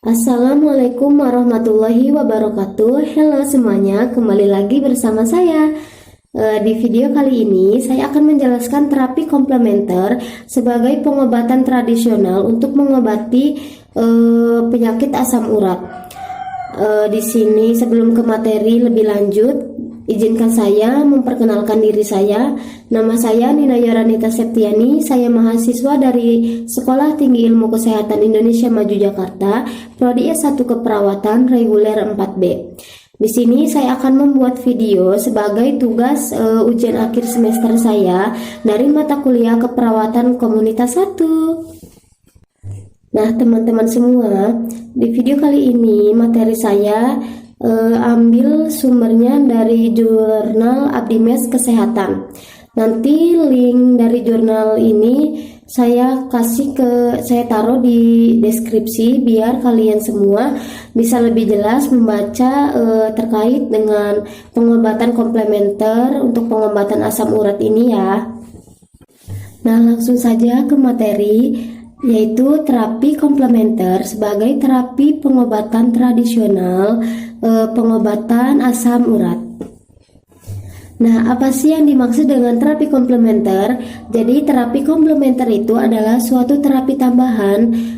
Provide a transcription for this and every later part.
Assalamualaikum warahmatullahi wabarakatuh. Halo semuanya, kembali lagi bersama saya. Di video kali ini saya akan menjelaskan terapi komplementer sebagai pengobatan tradisional untuk mengobati penyakit asam urat. Di sini sebelum ke materi lebih lanjut, izinkan saya memperkenalkan diri saya. Nama saya Nina Yoranita Septiani. Saya mahasiswa dari Sekolah Tinggi Ilmu Kesehatan Indonesia Maju Jakarta, Prodi S1 Keperawatan Reguler 4B. Di sini saya akan membuat video sebagai tugas ujian akhir semester saya dari mata kuliah Keperawatan Komunitas 1. Nah, teman-teman semua, di video kali ini materi saya ambil sumbernya dari jurnal Abdimes Kesehatan. Nanti link dari jurnal ini saya taruh di deskripsi biar kalian semua bisa lebih jelas membaca terkait dengan pengobatan komplementer untuk pengobatan asam urat ini ya. Nah, langsung saja ke materi, yaitu terapi komplementer sebagai terapi pengobatan tradisional pengobatan asam urat. Nah, apa sih yang dimaksud dengan terapi komplementer? Jadi, terapi komplementer itu adalah suatu terapi tambahan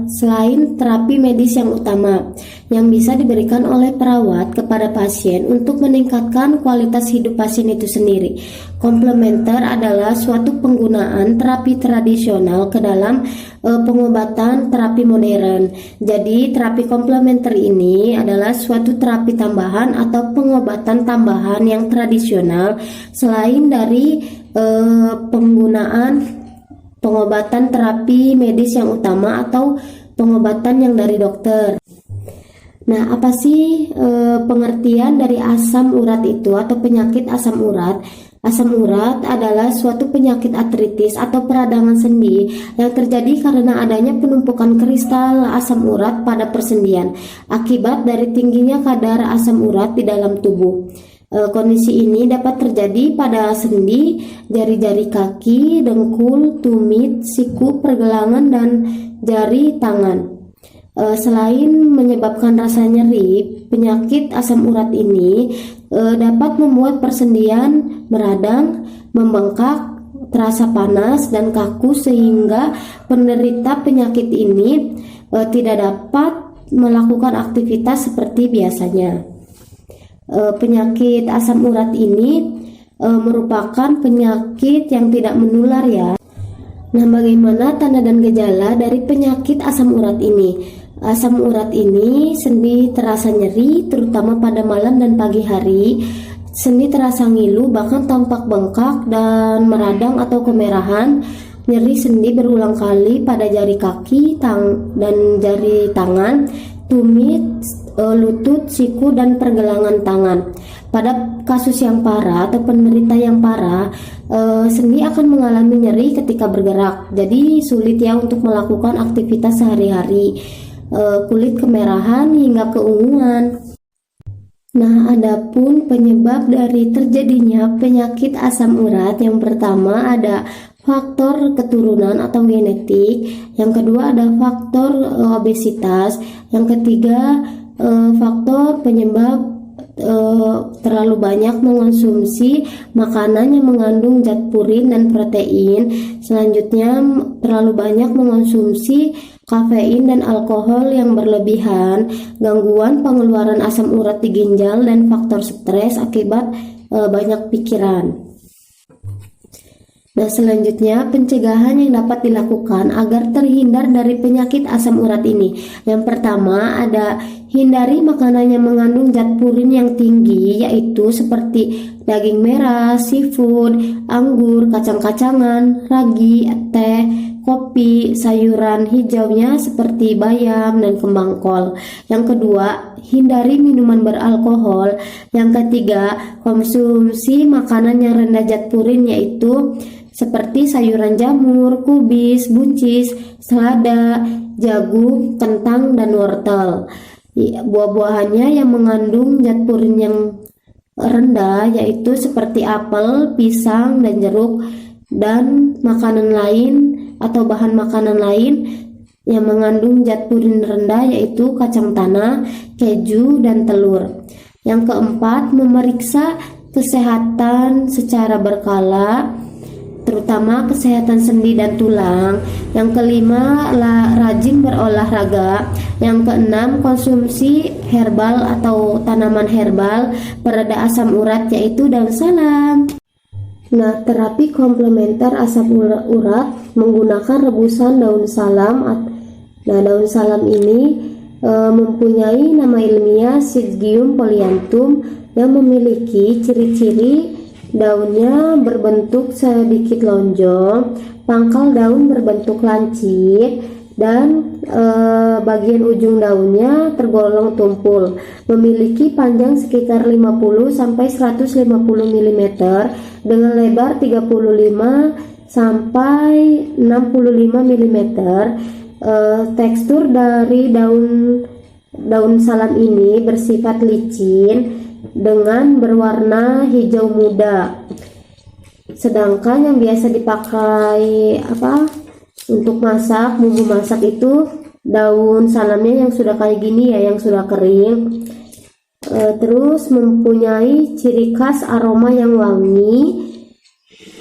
selain terapi medis yang utama yang bisa diberikan oleh perawat kepada pasien untuk meningkatkan kualitas hidup pasien itu sendiri. Komplementer adalah suatu penggunaan terapi tradisional ke dalam pengobatan terapi modern. Jadi, terapi komplementer ini adalah suatu terapi tambahan atau pengobatan tambahan yang tradisional selain dari penggunaan pengobatan terapi medis yang utama atau pengobatan yang dari dokter. Nah, apa sih pengertian dari asam urat itu atau penyakit asam urat? Asam urat adalah suatu penyakit artritis atau peradangan sendi yang terjadi karena adanya penumpukan kristal asam urat pada persendian akibat dari tingginya kadar asam urat di dalam tubuh. Kondisi ini dapat terjadi pada sendi, jari-jari kaki, dengkul, tumit, siku, pergelangan, dan jari tangan. Selain menyebabkan rasa nyeri, penyakit asam urat ini dapat membuat persendian meradang, membengkak, terasa panas dan kaku sehingga penderita penyakit ini tidak dapat melakukan aktivitas seperti biasanya. Penyakit asam urat ini merupakan penyakit yang tidak menular ya. Nah, bagaimana tanda dan gejala dari penyakit asam urat ini? Asam urat ini sendi terasa nyeri terutama pada malam dan pagi hari. Sendi terasa ngilu bahkan tampak bengkak dan meradang atau kemerahan. Nyeri sendi berulang kali pada jari kaki dan jari tangan, tumit, lutut, siku, dan pergelangan tangan. Pada kasus yang parah atau penderita yang parah, sendi akan mengalami nyeri ketika bergerak. Jadi sulit ya untuk melakukan aktivitas sehari-hari. Kulit kemerahan hingga keunguan. Nah, adapun penyebab dari terjadinya penyakit asam urat, yang pertama ada faktor keturunan atau genetik, yang kedua ada faktor obesitas, yang ketiga faktor penyebab terlalu banyak mengonsumsi makanan yang mengandung zat purin dan protein. Selanjutnya, terlalu banyak mengonsumsi kafein dan alkohol yang berlebihan, gangguan pengeluaran asam urat di ginjal, dan faktor stres akibat banyak pikiran. Nah, selanjutnya pencegahan yang dapat dilakukan agar terhindar dari penyakit asam urat ini. Yang pertama ada hindari makanan yang mengandung zat purin yang tinggi, yaitu seperti daging merah, seafood, anggur, kacang-kacangan, ragi, teh, kopi, sayuran hijaunya seperti bayam dan kembang kol. Yang kedua, hindari minuman beralkohol. Yang ketiga, konsumsi makanan yang rendah zat purin, yaitu seperti sayuran jamur, kubis, buncis, selada, jagung, kentang, dan wortel. Buah-buahannya yang mengandung zat purin yang rendah yaitu seperti apel, pisang, dan jeruk, dan makanan lain atau bahan makanan lain yang mengandung zat purin rendah yaitu kacang tanah, keju, dan telur. Yang keempat, memeriksa kesehatan secara berkala, terutama kesehatan sendi dan tulang. Yang kelima, rajin berolahraga. Yang keenam, konsumsi herbal atau tanaman herbal pereda asam urat yaitu daun salam. Nah, terapi komplementer asam urat menggunakan rebusan daun salam. Nah, daun salam ini mempunyai nama ilmiah Syzygium polyanthum yang memiliki ciri-ciri daunnya berbentuk sedikit lonjong, pangkal daun berbentuk lancip, dan bagian ujung daunnya tergolong tumpul, memiliki panjang sekitar 50 sampai 150 mm dengan lebar 35 sampai 65 mm. Tekstur dari daun salam ini bersifat licin dengan berwarna hijau muda. Sedangkan yang biasa dipakai untuk masak, bumbu masak itu daun salamnya yang sudah kayak gini ya, yang sudah kering. Terus mempunyai ciri khas aroma yang wangi.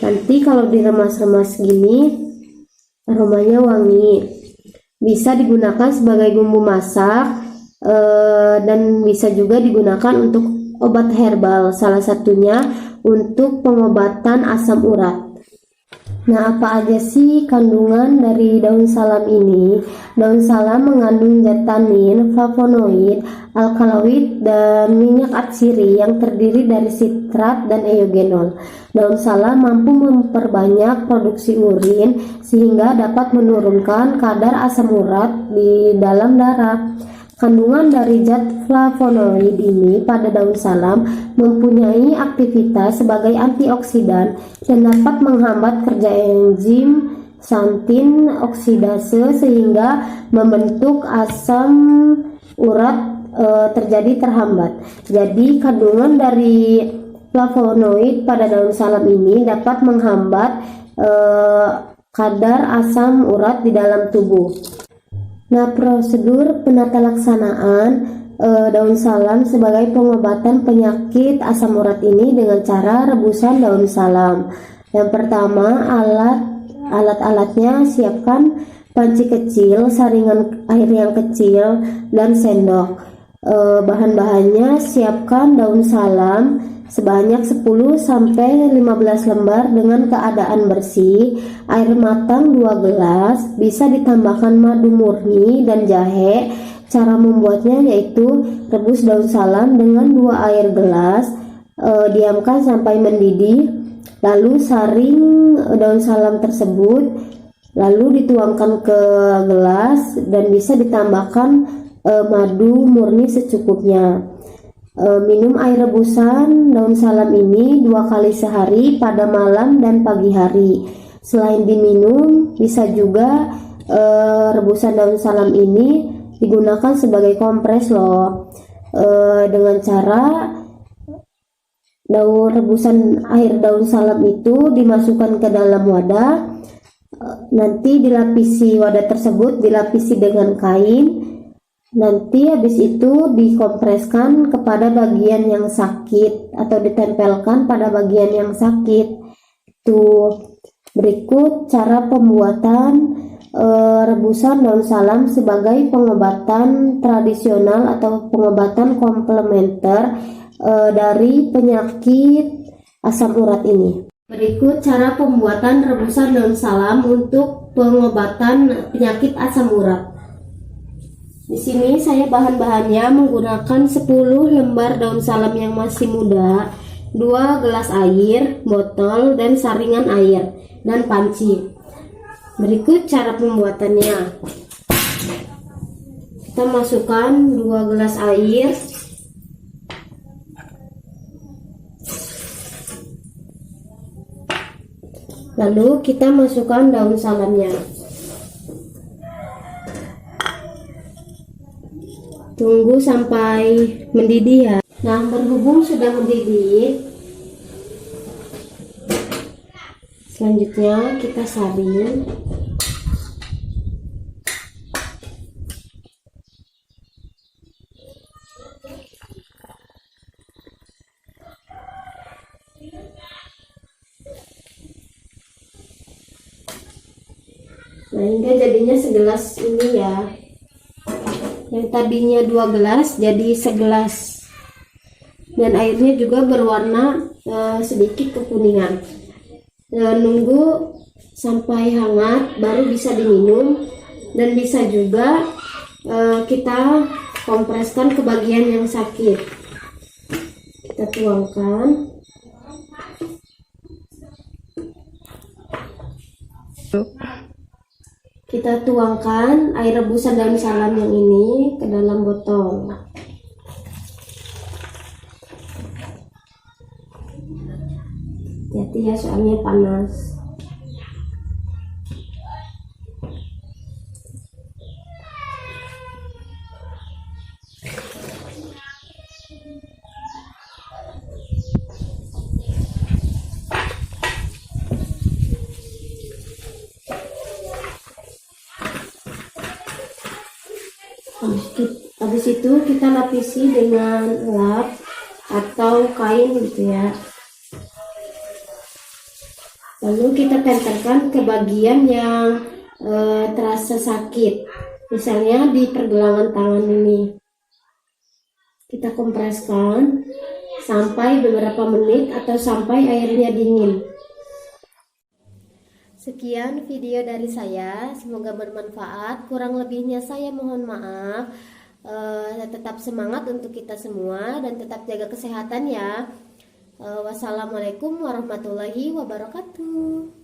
Nanti kalau diremas-remas gini aromanya wangi. Bisa digunakan sebagai bumbu masak dan bisa juga digunakan untuk obat herbal, salah satunya untuk pengobatan asam urat. Nah, apa aja sih kandungan dari daun salam ini? Daun salam mengandung zat tanin, flavonoid, alkaloid, dan minyak atsiri yang terdiri dari sitrat dan eugenol. Daun salam mampu memperbanyak produksi urin sehingga dapat menurunkan kadar asam urat di dalam darah. Kandungan dari zat flavonoid ini pada daun salam mempunyai aktivitas sebagai antioksidan dan dapat menghambat kerja enzim xantin oksidase sehingga membentuk asam urat terjadi terhambat. Jadi kandungan dari flavonoid pada daun salam ini dapat menghambat kadar asam urat di dalam tubuh. Nah, prosedur penata laksanaan daun salam sebagai pengobatan penyakit asam urat ini dengan cara rebusan daun salam. Yang pertama, alat-alatnya siapkan panci kecil, saringan air yang kecil, dan sendok. Bahan-bahannya siapkan daun salam sebanyak 10 sampai 15 lembar dengan keadaan bersih, air matang 2 gelas, bisa ditambahkan madu murni dan jahe. Cara membuatnya yaitu rebus daun salam dengan 2 air gelas, diamkan sampai mendidih, lalu saring daun salam tersebut, lalu dituangkan ke gelas dan bisa ditambahkan madu murni secukupnya. Minum air rebusan daun salam ini 2 kali sehari pada malam dan pagi hari. Selain diminum, bisa juga rebusan daun salam ini digunakan sebagai kompres loh. Dengan cara rebusan air daun salam itu dimasukkan ke dalam wadah, nanti wadah tersebut dilapisi dengan kain. Nanti habis itu dikompreskan kepada bagian yang sakit atau ditempelkan pada bagian yang sakit. Tuh, berikut cara pembuatan rebusan daun salam sebagai pengobatan tradisional atau pengobatan komplementer dari penyakit asam urat ini. Berikut cara pembuatan rebusan daun salam untuk pengobatan penyakit asam urat. Di sini saya bahan-bahannya menggunakan 10 lembar daun salam yang masih muda, 2 gelas air, botol, dan saringan air, dan panci. Berikut cara pembuatannya. Kita masukkan 2 gelas air, lalu kita masukkan daun salamnya. Tunggu sampai mendidih ya. Nah, berhubung sudah mendidih, selanjutnya kita saring. Nah, hingga jadinya segelas ini ya. Yang tadinya 2 gelas jadi segelas. Dan airnya juga berwarna sedikit kekuningan. Nunggu sampai hangat baru bisa diminum, dan bisa juga kita kompreskan ke bagian yang sakit. Kita tuangkan. Kita tuangkan air rebusan daun salam yang ini ke dalam botol. Hati-hati ya, soalnya panas. Habis itu kita lapisi dengan lap atau kain gitu ya. Lalu kita tempelkan ke bagian yang terasa sakit, misalnya di pergelangan tangan ini. Kita kompreskan sampai beberapa menit atau sampai airnya dingin. Sekian video dari saya, semoga bermanfaat. Kurang lebihnya saya mohon maaf. Tetap semangat untuk kita semua dan tetap jaga kesehatan ya. Wassalamualaikum warahmatullahi wabarakatuh.